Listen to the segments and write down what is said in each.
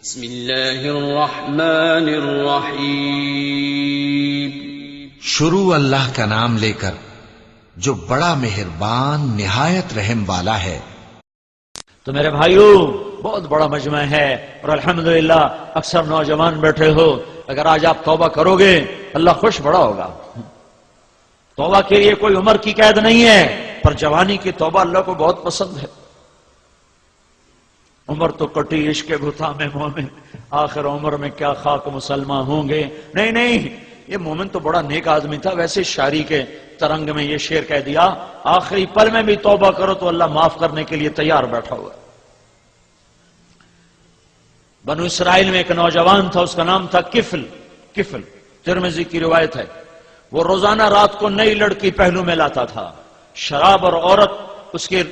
بسم اللہ الرحمن الرحیم شروع اللہ کا نام لے کر جو بڑا مہربان نہایت رحم والا ہے۔ تو میرے بھائیو بہت بڑا مجمع ہے اور الحمدللہ اکثر نوجوان بیٹھے ہو، اگر آج آپ توبہ کرو گے اللہ خوش بڑا ہوگا۔ توبہ کے لیے کوئی عمر کی قید نہیں ہے، پر جوانی کی توبہ اللہ کو بہت پسند ہے۔ عمر تو کٹی عشق بھتا میں مومن، آخر عمر میں کیا خاک مسلمان ہوں گے۔ نہیں، یہ مومن تو بڑا نیک آدمی تھا، ویسے شاعری کے ترنگ میں یہ شعر کہہ دیا آخری پل میں بھی توبہ کرو تو اللہ معاف کرنے کے لیے تیار بیٹھا ہوا ہے۔ بنو اسرائیل میں ایک نوجوان تھا، اس کا نام تھا کفل، ترمذی کی روایت ہے۔ وہ روزانہ رات کو نئی لڑکی پہلو میں لاتا تھا، شراب اور عورت اس کے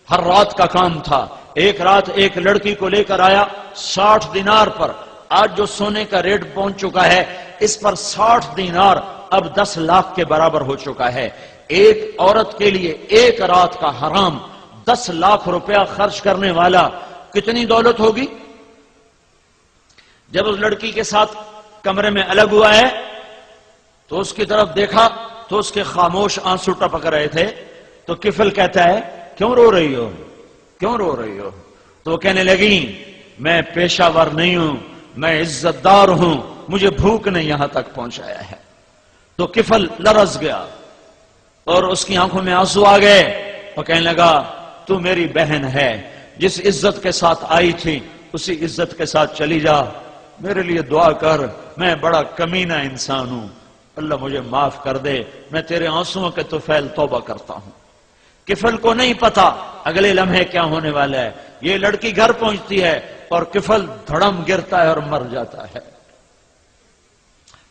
ہر رات کا کام تھا۔ ایک رات ایک لڑکی کو لے کر آیا 60 دینار پر، آج جو سونے کا ریٹ پہنچ چکا ہے اس پر 60 دینار اب 10 لاکھ کے برابر ہو چکا ہے۔ ایک عورت کے لیے ایک رات کا حرام 10 لاکھ روپیہ خرچ کرنے والا کتنی دولت ہوگی؟ جب اس لڑکی کے ساتھ کمرے میں الگ ہوا ہے تو اس کی طرف دیکھا تو اس کے خاموش آنسو ٹپک رہے تھے۔ تو کفل کہتا ہے کیوں رو رہی ہو؟ تو وہ کہنے لگی میں پیشہ ور نہیں ہوں، میں عزت دار ہوں، مجھے بھوک نے یہاں تک پہنچایا ہے۔ تو کفل لرز گیا اور اس کی آنکھوں میں آنسو آ گئے اور کہنے لگا تو میری بہن ہے، جس عزت کے ساتھ آئی تھی اسی عزت کے ساتھ چلی جا، میرے لیے دعا کر، میں بڑا کمینہ انسان ہوں، اللہ مجھے معاف کر دے، میں تیرے آنسوؤں کے طفیل توبہ کرتا ہوں۔ کفل کو نہیں پتا اگلے لمحے کیا ہونے والا ہے۔ یہ لڑکی گھر پہنچتی ہے اور کفل دھڑم گرتا ہے اور مر جاتا ہے۔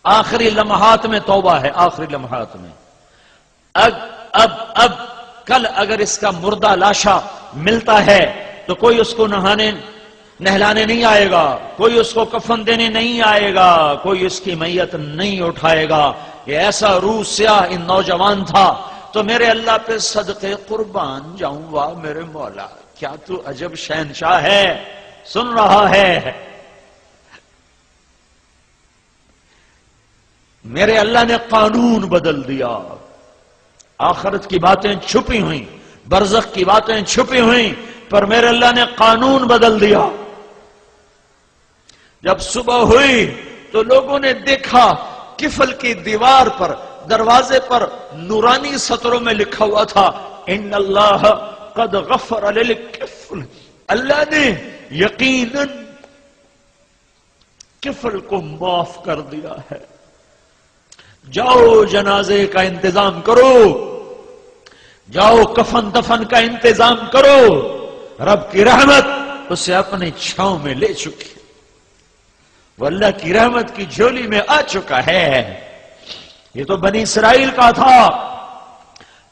آخری لمحات میں توبہ ہے، آخری لمحات میں۔ اب کل اگر اس کا مردہ لاشا ملتا ہے تو کوئی اس کو نہلانے نہیں آئے گا، کوئی اس کو کفن دینے نہیں آئے گا، کوئی اس کی میت نہیں اٹھائے گا۔ یہ ایسا روح سیاہ ان نوجوان تھا۔ تو میرے اللہ پہ صدقے قربان جاؤں، واہ میرے مولا کیا تو عجب شہنشاہ ہے، سن رہا ہے؟ میرے اللہ نے قانون بدل دیا، آخرت کی باتیں چھپی ہوئیں، برزخ کی باتیں چھپی ہوئیں، پر میرے اللہ نے قانون بدل دیا۔ جب صبح ہوئی تو لوگوں نے دیکھا کفل کی دیوار پر، دروازے پر نورانی سطروں میں لکھا ہوا تھا ان اللہ قد غفر للکفل، اللہ نے یقیناً کفل کو معاف کر دیا ہے۔ جاؤ جنازے کا انتظام کرو، جاؤ کفن دفن کا انتظام کرو، رب کی رحمت اسے اپنی چھاؤں میں لے چکی، وہ اللہ کی رحمت کی جھولی میں آ چکا ہے۔ یہ تو بنی اسرائیل کا تھا،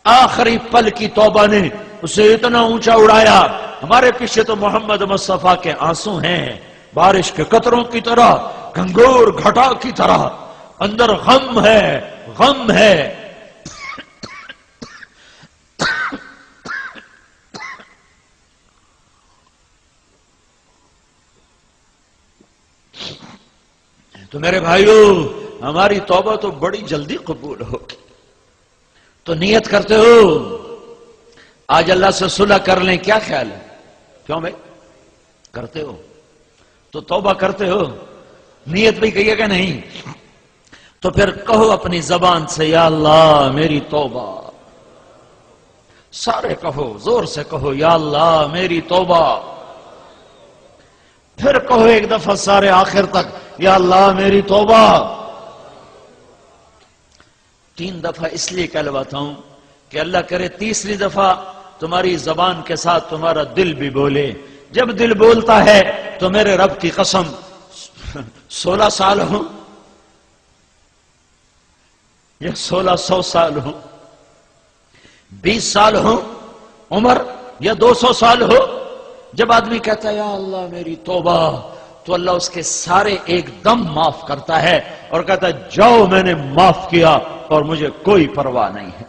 آخری پل کی توبہ نے اسے اتنا اونچا اڑایا۔ ہمارے پیچھے تو محمد مصطفیٰ کے آنسو ہیں، بارش کے قطروں کی طرح، گھنگور گھٹا کی طرح، اندر غم ہے۔ تو میرے بھائیو ہماری توبہ تو بڑی جلدی قبول ہوگی، تو نیت کرتے ہو آج اللہ سے صلح کر لیں، کیا خیال ہے؟ کیوں بھائی کرتے ہو تو توبہ کرتے ہو، نیت بھی کہیے کہ نہیں؟ تو پھر کہو اپنی زبان سے یا اللہ میری توبہ، سارے کہو، زور سے کہو یا اللہ میری توبہ، پھر کہو ایک دفعہ سارے آخر تک یا اللہ میری توبہ۔ 3 دفعہ اس لیے کہلواتا ہوں کہ اللہ کرے تیسری دفعہ تمہاری زبان کے ساتھ تمہارا دل بھی بولے۔ جب دل بولتا ہے تو میرے رب کی قسم 16 سال ہوں یا 1600 سال ہوں، 20 سال ہوں عمر یا 200 سال ہو، جب آدمی کہتا ہے یا اللہ میری توبہ تو اللہ اس کے سارے ایک دم معاف کرتا ہے اور کہتا ہے جاؤ میں نے معاف کیا اور مجھے کوئی پرواہ نہیں ہے۔